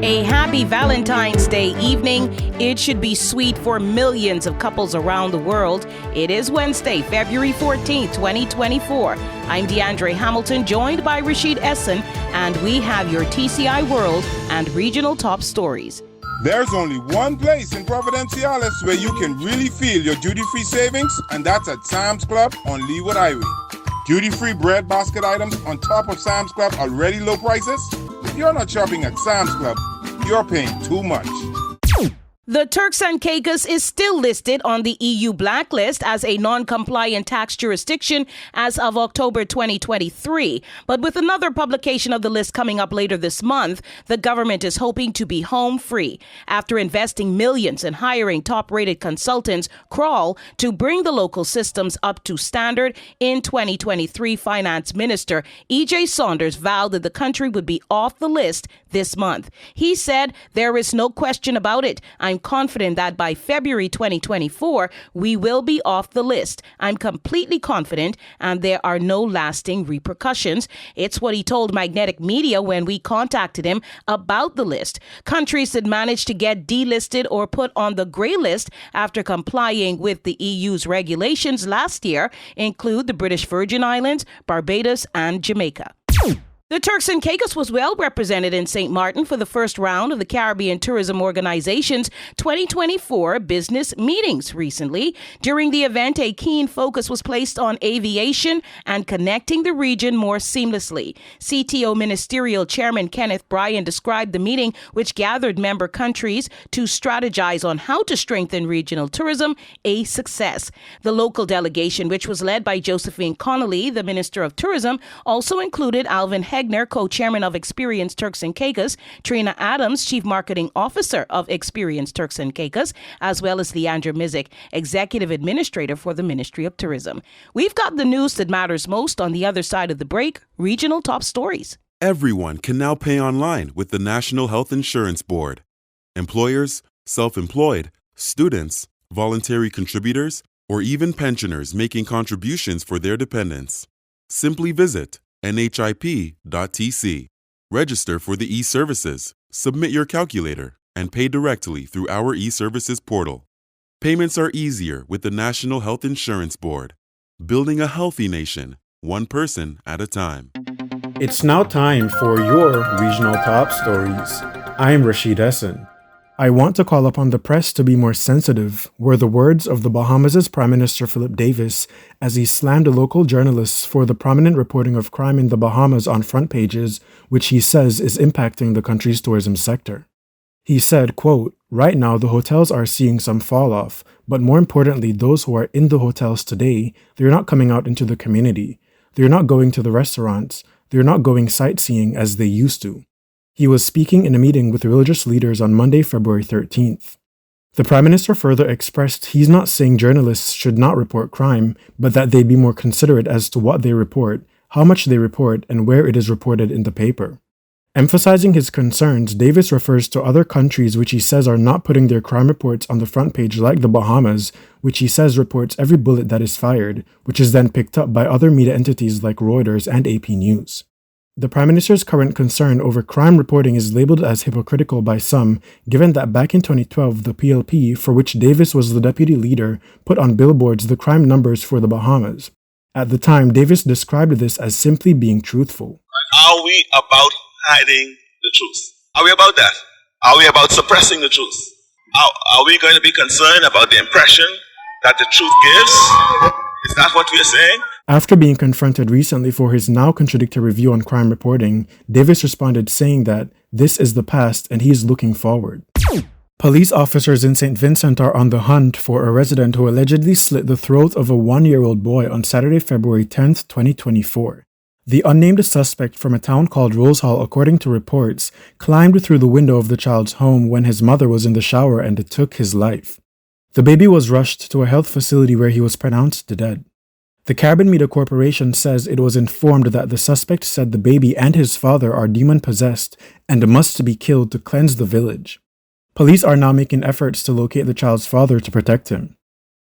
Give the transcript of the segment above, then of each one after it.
A happy Valentine's Day evening. It should be sweet for millions of couples around the world. It is Wednesday, February 14th, 2024. I'm DeAndre Hamilton, joined by Rashid Essen, and we have your TCI World and Regional Top Stories. There's only one place in Providenciales where you can really feel your duty-free savings, and that's at Sam's Club on Leeward Highway. Duty-free bread basket items on top of Sam's Club already low prices? If you're not shopping at Sam's Club, you're paying too much. The Turks and Caicos is still listed on the EU Blacklist as a non-compliant tax jurisdiction as of October 2023. But with another publication of the list coming up later this month, the government is hoping to be home free after investing millions and hiring top-rated consultants, Kroll, to bring the local systems up to standard. In 2023, Finance Minister E.J. Saunders vowed that the country would be off the list this month. He said, "There is no question about it. I'm confident that by February 2024, we will be off the list. I'm completely confident, and there are no lasting repercussions." It's what he told Magnetic Media when we contacted him about the list. Countries that managed to get delisted or put on the gray list after complying with the EU's regulations last year include the British Virgin Islands, Barbados, and Jamaica. The Turks and Caicos was well represented in St. Martin for the first round of the Caribbean Tourism Organization's 2024 business meetings recently. During the event, a keen focus was placed on aviation and connecting the region more seamlessly. CTO Ministerial Chairman Kenneth Bryan described the meeting, which gathered member countries to strategize on how to strengthen regional tourism, a success. The local delegation, which was led by Josephine Connolly, the Minister of Tourism, also included Alvin Hegner, co-chairman of Experience Turks and Caicos, Trina Adams, chief marketing officer of Experience Turks and Caicos, as well as Leandra Mizik, executive administrator for the Ministry of Tourism. We've got the news that matters most on the other side of the break. Regional Top Stories. Everyone can now pay online with the National Health Insurance Board. Employers, self-employed, students, voluntary contributors, or even pensioners making contributions for their dependents. Simply visit nhip.tc. Register for the e-services, submit your calculator, and pay directly through our e-services portal. Payments are easier with the National Health Insurance Board. Building a healthy nation, one person at a time. It's now time for your Regional Top Stories. I'm Rashid Essen. I want to call upon the press to be more sensitive, were the words of the Bahamas' Prime Minister Philip Davis as he slammed local journalists for the prominent reporting of crime in the Bahamas on front pages, which he says is impacting the country's tourism sector. He said, quote, "Right now the hotels are seeing some fall off, but more importantly, those who are in the hotels today, they're not coming out into the community. They're not going to the restaurants. They're not going sightseeing as they used to." He was speaking in a meeting with religious leaders on Monday, February 13th. The Prime Minister further expressed he's not saying journalists should not report crime, but that they be more considerate as to what they report, how much they report, and where it is reported in the paper. Emphasizing his concerns, Davis refers to other countries which he says are not putting their crime reports on the front page, like the Bahamas, which he says reports every bullet that is fired, which is then picked up by other media entities like Reuters and AP News. The Prime Minister's current concern over crime reporting is labeled as hypocritical by some, given that back in 2012, the PLP, for which Davis was the deputy leader, put on billboards the crime numbers for the Bahamas. At the time, Davis described this as simply being truthful. Are we about hiding the truth? Are we about that? Are we about suppressing the truth? Are we going to be concerned about the impression that the truth gives? Is that what we are saying? After being confronted recently for his now contradictory view on crime reporting, Davis responded saying that this is the past and he is looking forward. Police officers in St. Vincent are on the hunt for a resident who allegedly slit the throat of a 1-year-old boy on Saturday, February 10th, 2024. The unnamed suspect from a town called Rose Hall, according to reports, climbed through the window of the child's home when his mother was in the shower and took his life. The baby was rushed to a health facility where he was pronounced dead. The Caribbean Media Corporation says it was informed that the suspect said the baby and his father are demon-possessed and must be killed to cleanse the village. Police are now making efforts to locate the child's father to protect him.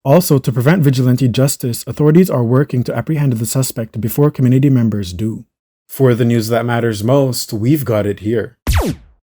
Also, to prevent vigilante justice, authorities are working to apprehend the suspect before community members do. For the news that matters most, we've got it here.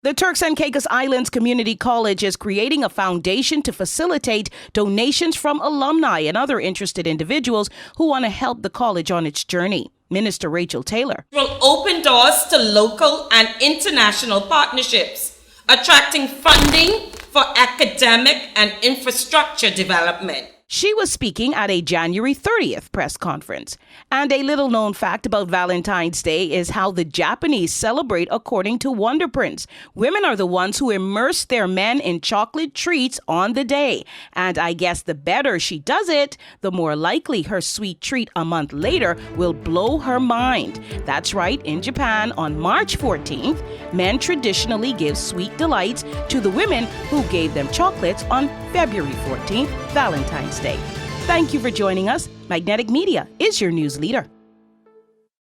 The Turks and Caicos Islands Community College is creating a foundation to facilitate donations from alumni and other interested individuals who want to help the college on its journey. Minister Rachel Taylor will open doors to local and international partnerships, attracting funding for academic and infrastructure development. She was speaking at a January 30th press conference. And a little known fact about Valentine's Day is how the Japanese celebrate according to Wonder Prince. Women are the ones who immerse their men in chocolate treats on the day. And I guess the better she does it, the more likely her sweet treat a month later will blow her mind. That's right, in Japan on March 14th, men traditionally give sweet delights to the women who gave them chocolates on February 14th, Valentine's Day. Thank you for joining us. Magnetic Media is your news leader.